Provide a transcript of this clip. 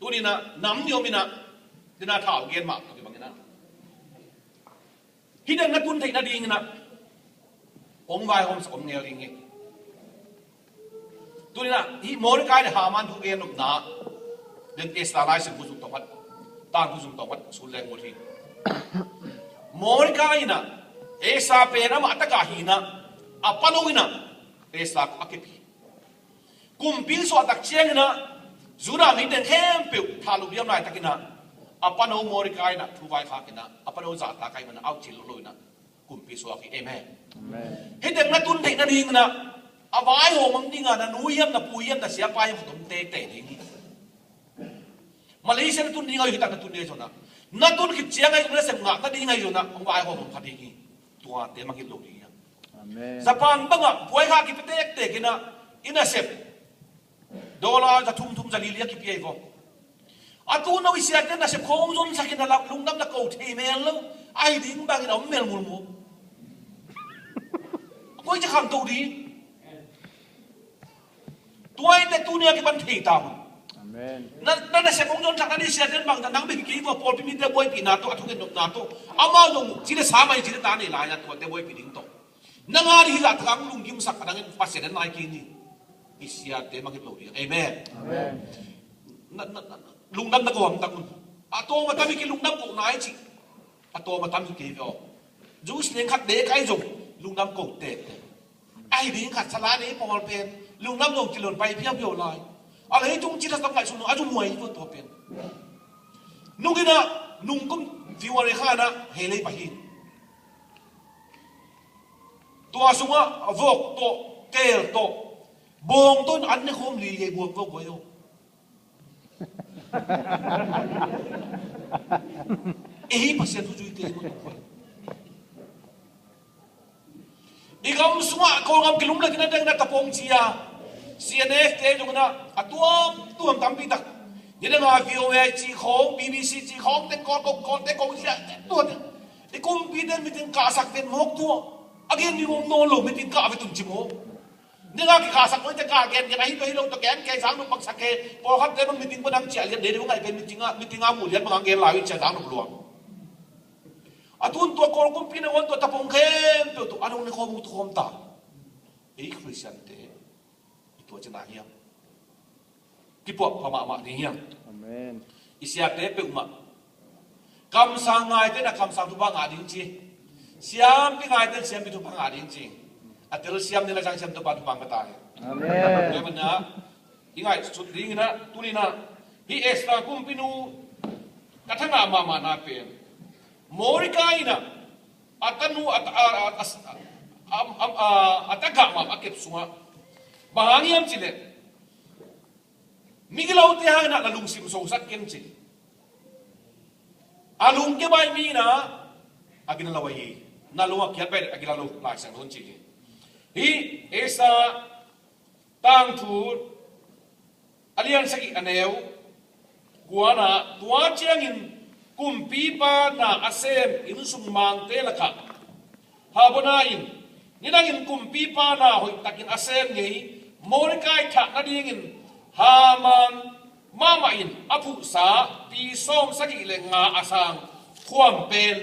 tu ni na nam nyo mina dina thảo gen mak to bang na hi dang na tun thei na ding na ong vai hom som ngel ring tu ni na hi mor kai ha man thu gen nuk na den esla lai sin bu zu to wat ta bu zu to wat sul leng mo thi mor kai na esa pe na ma ta ka hi na apano ina esa akepi kumpil so tak chiang na zura mi den hem pe thalu biam nai takina apano mor kai na thu vai kha kina apano za ta kai man au chil lo na kumpi so ki amen he den na tun thei na ding na avai ho mang dinga na nu yam na pu yam na sia pa yam tum te te ni Malaysia tun dinga hi ta na tun de so na tun khip chiang ai na sem nga ta dinga yo na ong vai ho mong phadi ki tua te mang ki lo ni amen Japan banga buai kha ki pe te kina ina sep dola za thum thum za lilia ki pi vo atu no isia te na sep khom zon sa kina lak lung nam na ko the mel lo ai ding bang ina mel mul mu koi cha kham to di tuai te tu ne ki ban thei ta amen na sep khom zon thak na ni sia ten bang ta nang bi ki vo pol pi mi te boy pi na to athu ke na to ama dong chi de sa mai chi de ta ni la ya to te boy pi ding to nanga ri la thang lung kim sak na ngin pasen nai ki ni isia te mang ki lo di amen amen lung nam na ko am takun ato ma tami ki lung nam ko nai chi ato ma tami ki vo jus len khat de kai jong lung nam ko te ai ding khat sala ni pol pen lung nam dong chilon pai phiam yo lai a le jung chi ta tam lai sum a jung muai vo to pen nung ina nung kum viware khana hele pa hi to asunga vok to kel to bong ton an ne khom li ye buông vok yo ehi pasien tu jui te mo to igam sunga ko ngam kilum la kina dang na tapong chia CNF te jo na tuam tampi tak ni na nga VOA chi khong BBC chi khong te ko chia tu ni kum pi den mitin ka sak ten mok tu again ni ngom no lo mitin ka ve tum chi mo ni nga ki ka sak mo te ka gen ni hi to hi lo to gen ke sang no pak sak ke po khat te bang mitin panam chia lian de de ngai pen mitinga mu lian bang gen lai chia sang no luang atun to ko kum pi na won to tapong khem to anong ni khom tu khom ta ei Christian te to chana hiam ki po pa ma ni hiam amen isia te pe uma kam sang ngai te na kam sang tu ba nga ding chi siam pi ngai te siam pi tu ba nga ding chi atel siam ni la jang siam tu ba tu bang ta amen le mana ingai sut ding na tu ni na hi extra kum pinu kathanga ma na pe morika ina atanu ataga ma akep sunga bangiam chile migilau te hang na lalung sim so sak kem chi alung ke bai mi na agina lawai na luwa kya bai agina lu la sang don chi hi esa tang thu alian saki aneu kuana tua chiangin kumpi pa na asem in sung mang te laka habona in ninangin kumpi pa na hoi takin asem ngei morikai thak na dingin haman mama in apu sa pi som saki le nga asang khuam pen